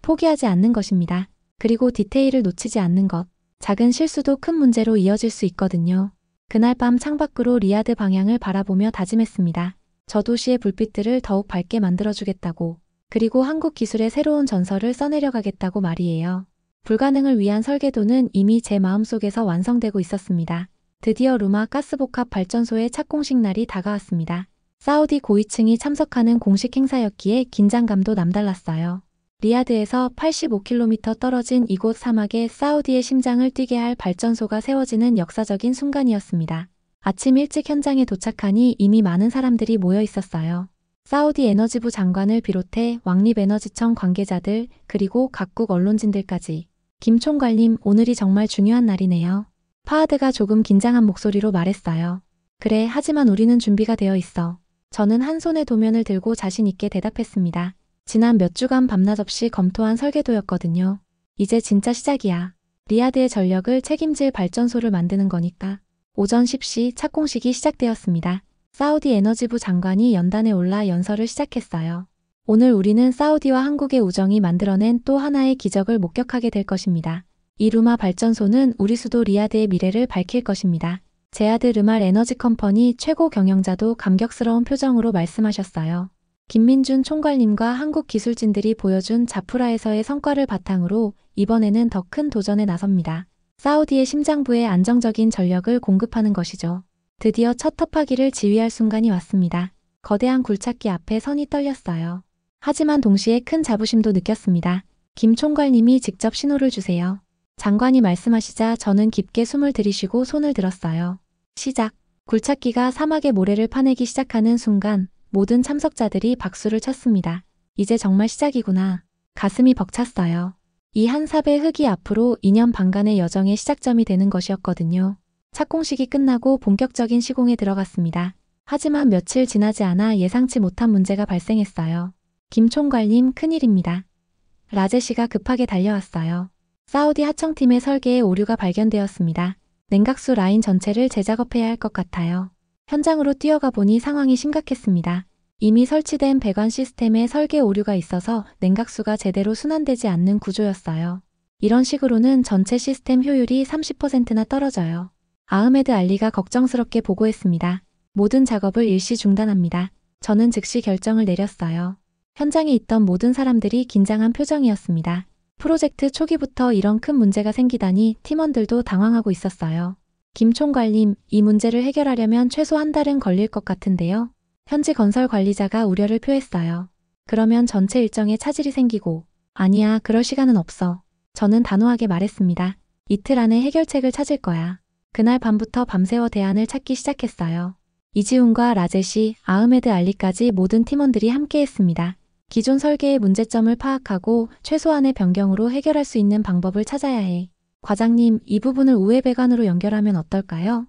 포기하지 않는 것입니다. 그리고 디테일을 놓치지 않는 것. 작은 실수도 큰 문제로 이어질 수 있거든요. 그날 밤 창밖으로 리야드 방향을 바라보며 다짐했습니다. 저 도시의 불빛들을 더욱 밝게 만들어주겠다고. 그리고 한국 기술의 새로운 전설을 써내려가겠다고 말이에요. 불가능을 위한 설계도는 이미 제 마음속에서 완성되고 있었습니다. 드디어 루마 가스복합 발전소의 착공식 날이 다가왔습니다. 사우디 고위층이 참석하는 공식 행사였기에 긴장감도 남달랐어요. 리야드에서 85km 떨어진 이곳 사막에 사우디의 심장을 뛰게 할 발전소가 세워지는 역사적인 순간이었습니다. 아침 일찍 현장에 도착하니 이미 많은 사람들이 모여 있었어요. 사우디 에너지부 장관을 비롯해 왕립에너지청 관계자들, 그리고 각국 언론진들까지. 김 총괄님, 오늘이 정말 중요한 날이네요. 파하드가 조금 긴장한 목소리로 말했어요. 그래, 하지만 우리는 준비가 되어 있어. 저는 한 손에 도면을 들고 자신 있게 대답했습니다. 지난 몇 주간 밤낮 없이 검토한 설계도였거든요. 이제 진짜 시작이야. 리야드의 전력을 책임질 발전소를 만드는 거니까. 오전 10시 착공식이 시작되었습니다. 사우디 에너지부 장관이 연단에 올라 연설을 시작했어요. 오늘 우리는 사우디와 한국의 우정이 만들어낸 또 하나의 기적을 목격하게 될 것입니다. 이 루마 발전소는 우리 수도 리야드의 미래를 밝힐 것입니다. 제아드 르말 에너지 컴퍼니 최고 경영자도 감격스러운 표정으로 말씀하셨어요. 김민준 총괄님과 한국 기술진들이 보여준 자프라에서의 성과를 바탕으로 이번에는 더 큰 도전에 나섭니다. 사우디의 심장부에 안정적인 전력을 공급하는 것이죠. 드디어 첫 터파기를 지휘할 순간이 왔습니다. 거대한 굴착기 앞에 선이 떨렸어요. 하지만 동시에 큰 자부심도 느꼈습니다. 김 총괄님이 직접 신호를 주세요. 장관이 말씀하시자 저는 깊게 숨을 들이쉬고 손을 들었어요. 시작. 굴착기가 사막의 모래를 파내기 시작하는 순간 모든 참석자들이 박수를 쳤습니다. 이제 정말 시작이구나. 가슴이 벅찼어요. 이 한 삽의 흙이 앞으로 2년 반간의 여정의 시작점이 되는 것이었거든요. 착공식이 끝나고 본격적인 시공에 들어갔습니다. 하지만 며칠 지나지 않아 예상치 못한 문제가 발생했어요. 김 총괄님 큰일입니다. 라제시가 급하게 달려왔어요. 사우디 하청팀의 설계에 오류가 발견되었습니다. 냉각수 라인 전체를 재작업해야 할 것 같아요. 현장으로 뛰어가 보니 상황이 심각했습니다. 이미 설치된 배관 시스템에 설계 오류가 있어서 냉각수가 제대로 순환되지 않는 구조였어요. 이런 식으로는 전체 시스템 효율이 30%나 떨어져요. 아흐메드 알리가 걱정스럽게 보고했습니다. 모든 작업을 일시 중단합니다. 저는 즉시 결정을 내렸어요. 현장에 있던 모든 사람들이 긴장한 표정이었습니다. 프로젝트 초기부터 이런 큰 문제가 생기다니 팀원들도 당황하고 있었어요. 김 총괄님, 이 문제를 해결하려면 최소 한 달은 걸릴 것 같은데요. 현지 건설 관리자가 우려를 표했어요. 그러면 전체 일정에 차질이 생기고, 아니야, 그럴 시간은 없어. 저는 단호하게 말했습니다. 이틀 안에 해결책을 찾을 거야. 그날 밤부터 밤새워 대안을 찾기 시작했어요. 이지훈과 라제시, 아흐메드 알리까지 모든 팀원들이 함께했습니다. 기존 설계의 문제점을 파악하고 최소한의 변경으로 해결할 수 있는 방법을 찾아야 해. 과장님, 이 부분을 우회 배관으로 연결하면 어떨까요?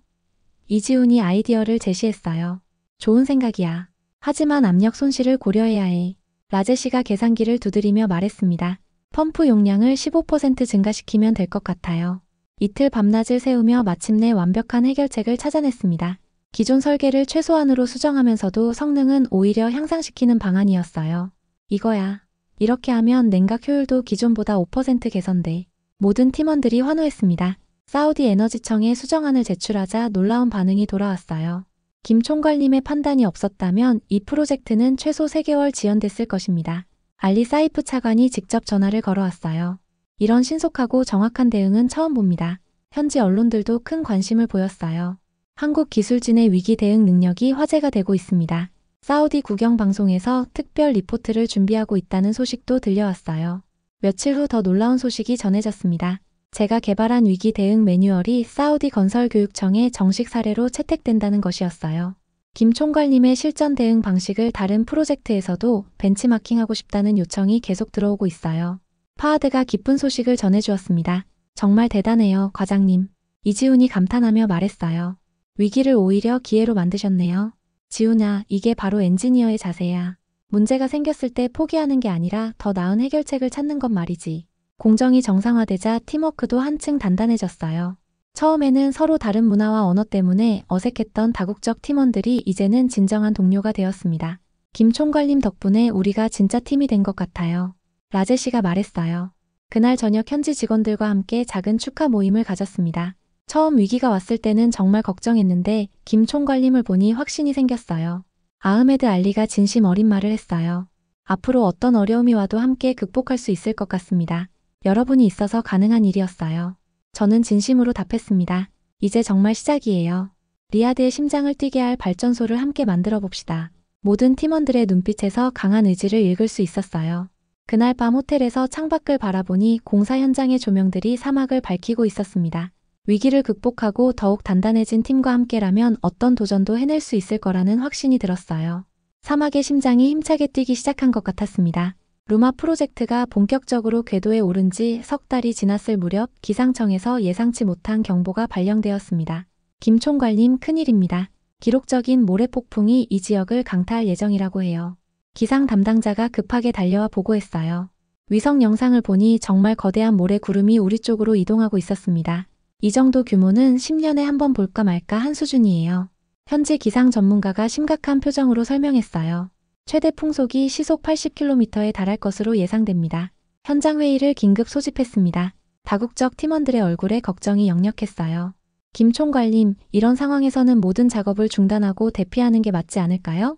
이지훈이 아이디어를 제시했어요. 좋은 생각이야. 하지만 압력 손실을 고려해야 해. 라제시가 계산기를 두드리며 말했습니다. 펌프 용량을 15% 증가시키면 될 것 같아요. 이틀 밤낮을 새우며 마침내 완벽한 해결책을 찾아냈습니다. 기존 설계를 최소한으로 수정하면서도 성능은 오히려 향상시키는 방안이었어요. 이거야. 이렇게 하면 냉각 효율도 기존보다 5% 개선돼. 모든 팀원들이 환호했습니다. 사우디 에너지청에 수정안을 제출하자 놀라운 반응이 돌아왔어요. 김 총괄님의 판단이 없었다면 이 프로젝트는 최소 3개월 지연됐을 것입니다. 알리 사이프 차관이 직접 전화를 걸어왔어요. 이런 신속하고 정확한 대응은 처음 봅니다. 현지 언론들도 큰 관심을 보였어요. 한국 기술진의 위기 대응 능력이 화제가 되고 있습니다. 사우디 국영방송에서 특별 리포트를 준비하고 있다는 소식도 들려왔어요. 며칠 후 더 놀라운 소식이 전해졌습니다. 제가 개발한 위기 대응 매뉴얼이 사우디 건설교육청에 정식 사례로 채택된다는 것이었어요. 김 총괄님의 실전 대응 방식을 다른 프로젝트에서도 벤치마킹하고 싶다는 요청이 계속 들어오고 있어요. 파하드가 기쁜 소식을 전해주었습니다. 정말 대단해요, 과장님. 이지훈이 감탄하며 말했어요. 위기를 오히려 기회로 만드셨네요. 지훈아, 이게 바로 엔지니어의 자세야. 문제가 생겼을 때 포기하는 게 아니라 더 나은 해결책을 찾는 것 말이지. 공정이 정상화되자 팀워크도 한층 단단해졌어요. 처음에는 서로 다른 문화와 언어 때문에 어색했던 다국적 팀원들이 이제는 진정한 동료가 되었습니다. 김 총괄님 덕분에 우리가 진짜 팀이 된 것 같아요. 라제시가 말했어요. 그날 저녁 현지 직원들과 함께 작은 축하 모임을 가졌습니다. 처음 위기가 왔을 때는 정말 걱정했는데 김 총괄님을 보니 확신이 생겼어요. 아흐메드 알리가 진심 어린 말을 했어요. 앞으로 어떤 어려움이 와도 함께 극복할 수 있을 것 같습니다. 여러분이 있어서 가능한 일이었어요. 저는 진심으로 답했습니다. 이제 정말 시작이에요. 리야드의 심장을 뛰게 할 발전소를 함께 만들어 봅시다. 모든 팀원들의 눈빛에서 강한 의지를 읽을 수 있었어요. 그날 밤 호텔에서 창밖을 바라보니 공사 현장의 조명들이 사막을 밝히고 있었습니다. 위기를 극복하고 더욱 단단해진 팀과 함께라면 어떤 도전도 해낼 수 있을 거라는 확신이 들었어요. 사막의 심장이 힘차게 뛰기 시작한 것 같았습니다. 루마 프로젝트가 본격적으로 궤도에 오른 지 석 달이 지났을 무렵 기상청에서 예상치 못한 경보가 발령되었습니다. 김 총괄님 큰일입니다. 기록적인 모래폭풍이 이 지역을 강타할 예정이라고 해요. 기상 담당자가 급하게 달려와 보고했어요. 위성 영상을 보니 정말 거대한 모래 구름이 우리 쪽으로 이동하고 있었습니다. 이 정도 규모는 10년에 한 번 볼까 말까 한 수준이에요. 현지 기상 전문가가 심각한 표정으로 설명했어요. 최대 풍속이 시속 80km에 달할 것으로 예상됩니다. 현장 회의를 긴급 소집했습니다. 다국적 팀원들의 얼굴에 걱정이 역력했어요. 김 총괄님, 이런 상황에서는 모든 작업을 중단하고 대피하는 게 맞지 않을까요?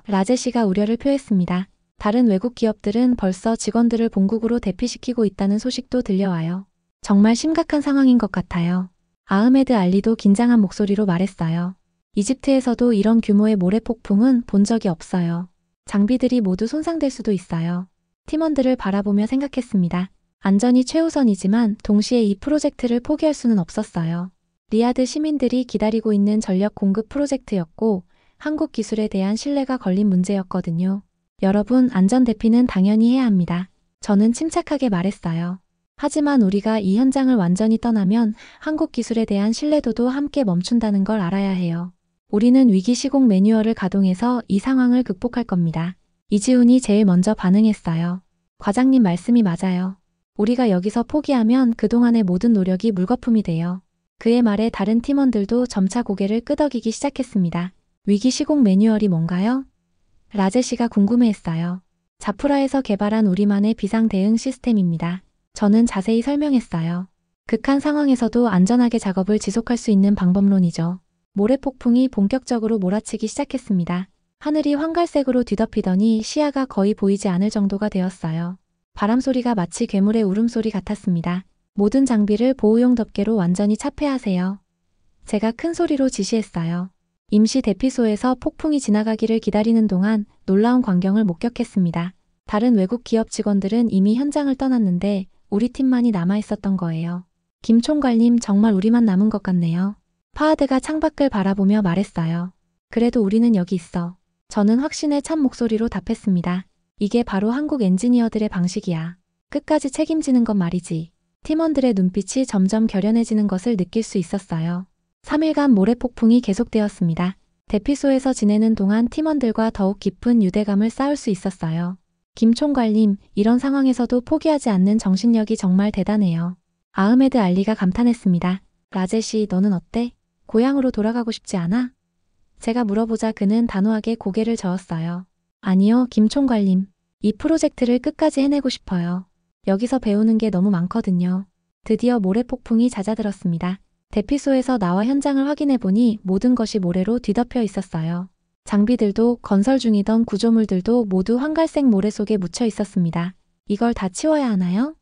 라제 씨가 우려를 표했습니다. 다른 외국 기업들은 벌써 직원들을 본국으로 대피시키고 있다는 소식도 들려와요. 정말 심각한 상황인 것 같아요. 아흐메드 알리도 긴장한 목소리로 말했어요. 이집트에서도 이런 규모의 모래 폭풍은 본 적이 없어요. 장비들이 모두 손상될 수도 있어요. 팀원들을 바라보며 생각했습니다. 안전이 최우선이지만 동시에 이 프로젝트를 포기할 수는 없었어요. 리야드 시민들이 기다리고 있는 전력 공급 프로젝트였고 한국 기술에 대한 신뢰가 걸린 문제였거든요. 여러분, 안전 대피는 당연히 해야 합니다. 저는 침착하게 말했어요. 하지만 우리가 이 현장을 완전히 떠나면 한국 기술에 대한 신뢰도도 함께 멈춘다는 걸 알아야 해요. 우리는 위기 시공 매뉴얼을 가동해서 이 상황을 극복할 겁니다. 이지훈이 제일 먼저 반응했어요. 과장님 말씀이 맞아요. 우리가 여기서 포기하면 그동안의 모든 노력이 물거품이 돼요. 그의 말에 다른 팀원들도 점차 고개를 끄덕이기 시작했습니다. 위기 시공 매뉴얼이 뭔가요? 라제 씨가 궁금해했어요. 자프라에서 개발한 우리만의 비상 대응 시스템입니다. 저는 자세히 설명했어요. 극한 상황에서도 안전하게 작업을 지속할 수 있는 방법론이죠. 모래폭풍이 본격적으로 몰아치기 시작했습니다. 하늘이 황갈색으로 뒤덮이더니 시야가 거의 보이지 않을 정도가 되었어요. 바람 소리가 마치 괴물의 울음소리 같았습니다. 모든 장비를 보호용 덮개로 완전히 차폐하세요. 제가 큰 소리로 지시했어요. 임시 대피소에서 폭풍이 지나가기를 기다리는 동안 놀라운 광경을 목격했습니다. 다른 외국 기업 직원들은 이미 현장을 떠났는데 우리 팀만이 남아있었던 거예요. 김 총괄님, 정말 우리만 남은 것 같네요. 파하드가 창밖을 바라보며 말했어요. 그래도 우리는 여기 있어. 저는 확신에 찬 목소리로 답했습니다. 이게 바로 한국 엔지니어들의 방식이야. 끝까지 책임지는 것 말이지. 팀원들의 눈빛이 점점 결연해지는 것을 느낄 수 있었어요. 3일간 모래폭풍이 계속되었습니다. 대피소에서 지내는 동안 팀원들과 더욱 깊은 유대감을 쌓을 수 있었어요. 김 총괄님, 이런 상황에서도 포기하지 않는 정신력이 정말 대단해요. 아흐메드 알리가 감탄했습니다. 라제 씨, 너는 어때? 고향으로 돌아가고 싶지 않아? 제가 물어보자 그는 단호하게 고개를 저었어요. 아니요, 김 총괄님. 이 프로젝트를 끝까지 해내고 싶어요. 여기서 배우는 게 너무 많거든요. 드디어 모래폭풍이 잦아들었습니다. 대피소에서 나와 현장을 확인해보니 모든 것이 모래로 뒤덮여 있었어요. 장비들도 건설 중이던 구조물들도 모두 황갈색 모래 속에 묻혀 있었습니다. 이걸 다 치워야 하나요?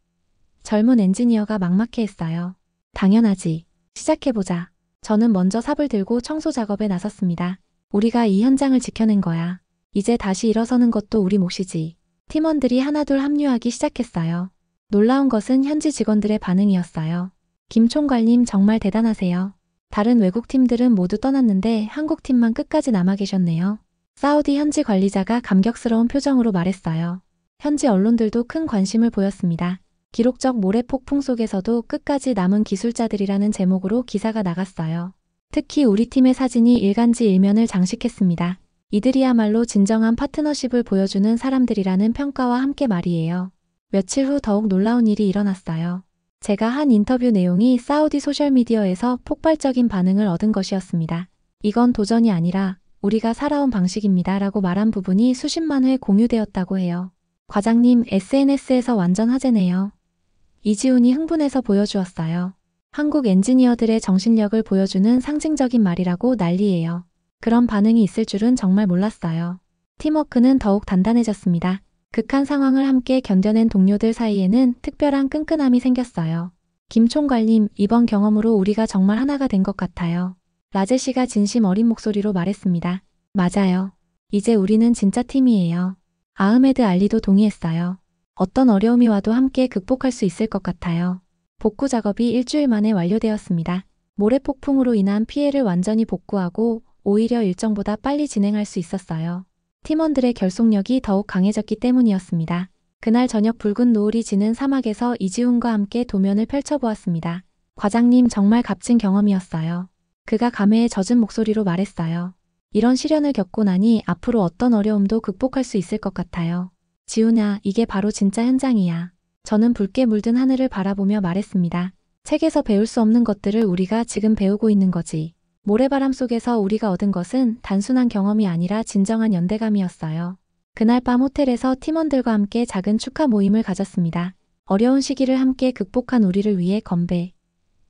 젊은 엔지니어가 막막해했어요. 당연하지. 시작해보자. 저는 먼저 삽을 들고 청소 작업에 나섰습니다. 우리가 이 현장을 지켜낸 거야. 이제 다시 일어서는 것도 우리 몫이지. 팀원들이 하나둘 합류하기 시작했어요. 놀라운 것은 현지 직원들의 반응이었어요. 김 총괄님, 정말 대단하세요. 다른 외국 팀들은 모두 떠났는데 한국 팀만 끝까지 남아 계셨네요. 사우디 현지 관리자가 감격스러운 표정으로 말했어요. 현지 언론들도 큰 관심을 보였습니다. 기록적 모래폭풍 속에서도 끝까지 남은 기술자들이라는 제목으로 기사가 나갔어요. 특히 우리 팀의 사진이 일간지 일면을 장식했습니다. 이들이야말로 진정한 파트너십을 보여주는 사람들이라는 평가와 함께 말이에요. 며칠 후 더욱 놀라운 일이 일어났어요. 제가 한 인터뷰 내용이 사우디 소셜미디어에서 폭발적인 반응을 얻은 것이었습니다. 이건 도전이 아니라 우리가 살아온 방식입니다 라고 말한 부분이 수십만 회 공유되었다고 해요. 과장님, SNS에서 완전 화제네요. 이지훈이 흥분해서 보여주었어요. 한국 엔지니어들의 정신력을 보여주는 상징적인 말이라고 난리예요. 그런 반응이 있을 줄은 정말 몰랐어요. 팀워크는 더욱 단단해졌습니다. 극한 상황을 함께 견뎌낸 동료들 사이에는 특별한 끈끈함이 생겼어요. 김 총괄님, 이번 경험으로 우리가 정말 하나가 된 것 같아요. 라제 씨가 진심 어린 목소리로 말했습니다. 맞아요. 이제 우리는 진짜 팀이에요. 아흐메드 알리도 동의했어요. 어떤 어려움이 와도 함께 극복할 수 있을 것 같아요. 복구 작업이 일주일 만에 완료되었습니다. 모래폭풍으로 인한 피해를 완전히 복구하고 오히려 일정보다 빨리 진행할 수 있었어요. 팀원들의 결속력이 더욱 강해졌기 때문이었습니다. 그날 저녁 붉은 노을이 지는 사막에서 이지훈과 함께 도면을 펼쳐보았습니다. 과장님, 정말 값진 경험이었어요. 그가 감회에 젖은 목소리로 말했어요. 이런 시련을 겪고 나니 앞으로 어떤 어려움도 극복할 수 있을 것 같아요. 지훈아, 이게 바로 진짜 현장이야. 저는 붉게 물든 하늘을 바라보며 말했습니다. 책에서 배울 수 없는 것들을 우리가 지금 배우고 있는 거지. 모래바람 속에서 우리가 얻은 것은 단순한 경험이 아니라 진정한 연대감이었어요. 그날 밤 호텔에서 팀원들과 함께 작은 축하 모임을 가졌습니다. 어려운 시기를 함께 극복한 우리를 위해 건배.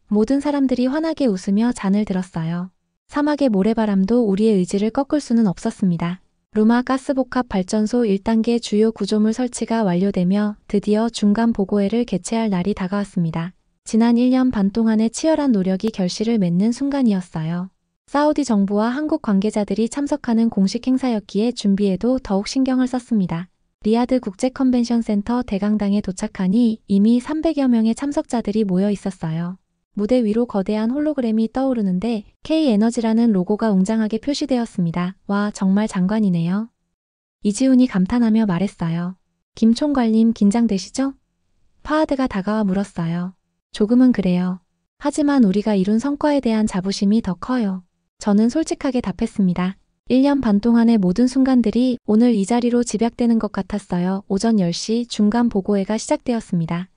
모든 사람들이 환하게 웃으며 잔을 들었어요. 사막의 모래바람도 우리의 의지를 꺾을 수는 없었습니다. 루마 가스복합 발전소 1단계 주요 구조물 설치가 완료되며 드디어 중간 보고회를 개최할 날이 다가왔습니다. 지난 1년 반 동안의 치열한 노력이 결실을 맺는 순간이었어요. 사우디 정부와 한국 관계자들이 참석하는 공식 행사였기에 준비에도 더욱 신경을 썼습니다. 리야드 국제 컨벤션 센터 대강당에 도착하니 이미 300여 명의 참석자들이 모여 있었어요. 무대 위로 거대한 홀로그램이 떠오르는데 K에너지라는 로고가 웅장하게 표시되었습니다. 와, 정말 장관이네요. 이지훈이 감탄하며 말했어요. 김 총괄님 긴장되시죠? 파하드가 다가와 물었어요. 조금은 그래요. 하지만 우리가 이룬 성과에 대한 자부심이 더 커요. 저는 솔직하게 답했습니다. 1년 반 동안의 모든 순간들이 오늘 이 자리로 집약되는 것 같았어요. 오전 10시 중간 보고회가 시작되었습니다.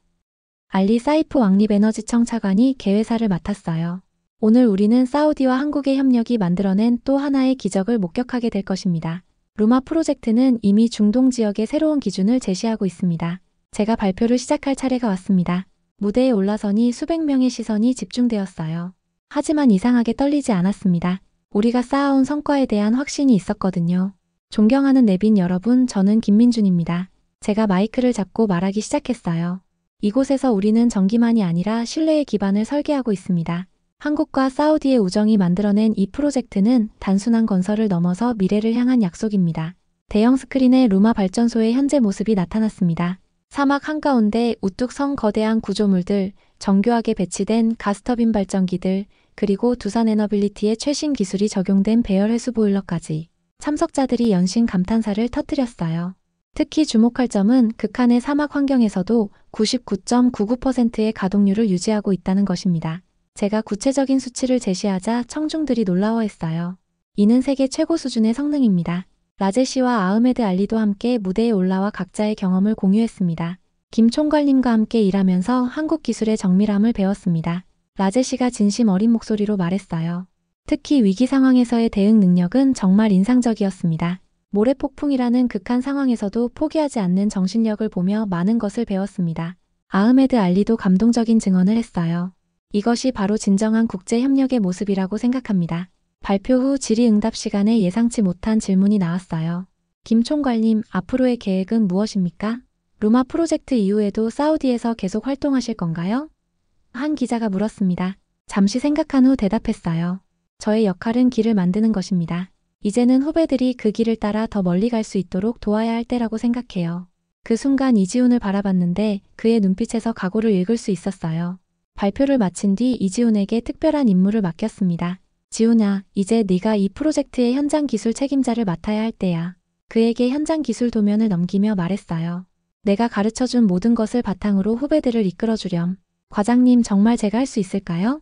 알리 사이프 왕립에너지청 차관이 개회사를 맡았어요. 오늘 우리는 사우디와 한국의 협력이 만들어낸 또 하나의 기적을 목격하게 될 것입니다. 루마 프로젝트는 이미 중동 지역의 새로운 기준을 제시하고 있습니다. 제가 발표를 시작할 차례가 왔습니다. 무대에 올라서니 수백 명의 시선이 집중되었어요. 하지만 이상하게 떨리지 않았습니다. 우리가 쌓아온 성과에 대한 확신이 있었거든요. 존경하는 내빈 여러분, 저는 김민준입니다. 제가 마이크를 잡고 말하기 시작했어요. 이곳에서 우리는 정기만이 아니라 신뢰의 기반을 설계하고 있습니다. 한국과 사우디의 우정이 만들어낸 이 프로젝트는 단순한 건설을 넘어서 미래를 향한 약속입니다. 대형 스크린에 루마 발전소의 현재 모습이 나타났습니다. 사막 한가운데 우뚝 선 거대한 구조물들, 정교하게 배치된 가스터빈 발전기들, 그리고 두산 에너빌리티의 최신 기술이 적용된 배열 회수 보일러까지 참석자들이 연신 감탄사를 터뜨렸어요. 특히 주목할 점은 극한의 사막 환경에서도 99.99%의 가동률을 유지하고 있다는 것입니다. 제가 구체적인 수치를 제시하자 청중들이 놀라워했어요. 이는 세계 최고 수준의 성능입니다. 라제시와 아흐메드 알리도 함께 무대에 올라와 각자의 경험을 공유했습니다. 김 총괄님과 함께 일하면서 한국 기술의 정밀함을 배웠습니다. 라제시가 진심 어린 목소리로 말했어요. 특히 위기 상황에서의 대응 능력은 정말 인상적이었습니다. 모래폭풍이라는 극한 상황에서도 포기하지 않는 정신력을 보며 많은 것을 배웠습니다. 아흐메드 알리도 감동적인 증언을 했어요. 이것이 바로 진정한 국제협력의 모습이라고 생각합니다. 발표 후 질의응답 시간에 예상치 못한 질문이 나왔어요. 김 총괄님, 앞으로의 계획은 무엇입니까? 루마 프로젝트 이후에도 사우디에서 계속 활동하실 건가요? 한 기자가 물었습니다. 잠시 생각한 후 대답했어요. 저의 역할은 길을 만드는 것입니다. 이제는 후배들이 그 길을 따라 더 멀리 갈 수 있도록 도와야 할 때라고 생각해요. 그 순간 이지훈을 바라봤는데 그의 눈빛에서 각오를 읽을 수 있었어요. 발표를 마친 뒤 이지훈에게 특별한 임무를 맡겼습니다. 지훈아, 이제 네가 이 프로젝트의 현장 기술 책임자를 맡아야 할 때야. 그에게 현장 기술 도면을 넘기며 말했어요. 내가 가르쳐준 모든 것을 바탕으로 후배들을 이끌어주렴. 과장님, 정말 제가 할 수 있을까요?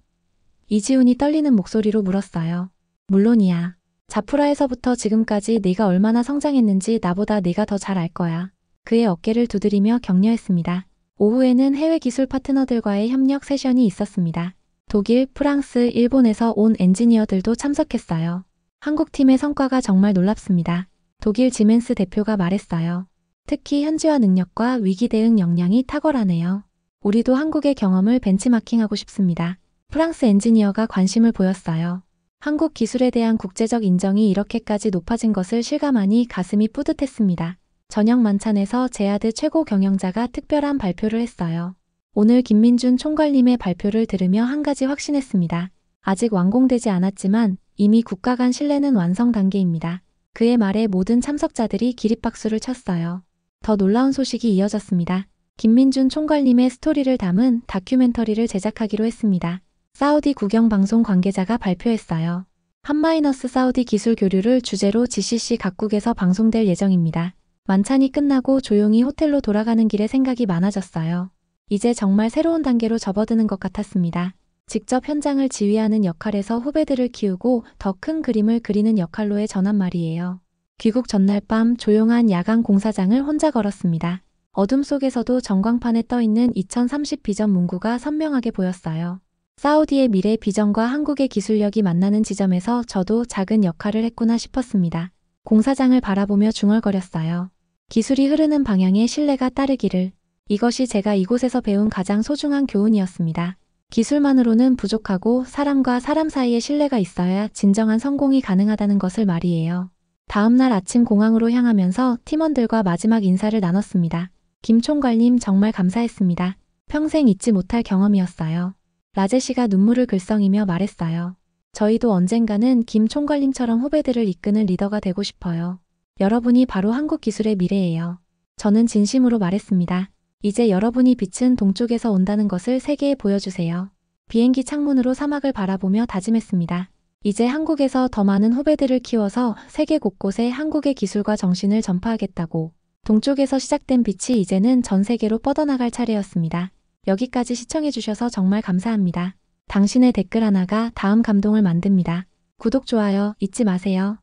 이지훈이 떨리는 목소리로 물었어요. 물론이야. 자프라에서부터 지금까지 네가 얼마나 성장했는지 나보다 네가 더 잘 알 거야. 그의 어깨를 두드리며 격려했습니다. 오후에는 해외 기술 파트너들과의 협력 세션이 있었습니다. 독일, 프랑스, 일본에서 온 엔지니어들도 참석했어요. 한국팀의 성과가 정말 놀랍습니다. 독일 지멘스 대표가 말했어요. 특히 현지화 능력과 위기 대응 역량이 탁월하네요. 우리도 한국의 경험을 벤치마킹하고 싶습니다. 프랑스 엔지니어가 관심을 보였어요. 한국 기술에 대한 국제적 인정이 이렇게까지 높아진 것을 실감하니 가슴이 뿌듯했습니다. 저녁 만찬에서 제아드 최고 경영자가 특별한 발표를 했어요. 오늘 김민준 총괄님의 발표를 들으며 한 가지 확신했습니다. 아직 완공되지 않았지만 이미 국가 간 신뢰는 완성 단계입니다. 그의 말에 모든 참석자들이 기립박수를 쳤어요. 더 놀라운 소식이 이어졌습니다. 김민준 총괄님의 스토리를 담은 다큐멘터리를 제작하기로 했습니다. 사우디 국영방송 관계자가 발표했어요. 한마이너스 사우디 기술 교류를 주제로 GCC 각국에서 방송될 예정입니다. 만찬이 끝나고 조용히 호텔로 돌아가는 길에 생각이 많아졌어요. 이제 정말 새로운 단계로 접어드는 것 같았습니다. 직접 현장을 지휘하는 역할에서 후배들을 키우고 더 큰 그림을 그리는 역할로의 전환 말이에요. 귀국 전날 밤 조용한 야간 공사장을 혼자 걸었습니다. 어둠 속에서도 전광판에 떠있는 2030 비전 문구가 선명하게 보였어요. 사우디의 미래 비전과 한국의 기술력이 만나는 지점에서 저도 작은 역할을 했구나 싶었습니다. 공사장을 바라보며 중얼거렸어요. 기술이 흐르는 방향에 신뢰가 따르기를. 이것이 제가 이곳에서 배운 가장 소중한 교훈이었습니다. 기술만으로는 부족하고 사람과 사람 사이에 신뢰가 있어야 진정한 성공이 가능하다는 것을 말이에요. 다음 날 아침 공항으로 향하면서 팀원들과 마지막 인사를 나눴습니다. 김 총괄님 정말 감사했습니다. 평생 잊지 못할 경험이었어요. 라제 씨가 눈물을 글썽이며 말했어요. 저희도 언젠가는 김 총괄님처럼 후배들을 이끄는 리더가 되고 싶어요. 여러분이 바로 한국 기술의 미래예요. 저는 진심으로 말했습니다. 이제 여러분이 빛은 동쪽에서 온다는 것을 세계에 보여주세요. 비행기 창문으로 사막을 바라보며 다짐했습니다. 이제 한국에서 더 많은 후배들을 키워서 세계 곳곳에 한국의 기술과 정신을 전파하겠다고. 동쪽에서 시작된 빛이 이제는 전 세계로 뻗어나갈 차례였습니다. 여기까지 시청해주셔서 정말 감사합니다. 당신의 댓글 하나가 다음 감동을 만듭니다. 구독, 좋아요 잊지 마세요.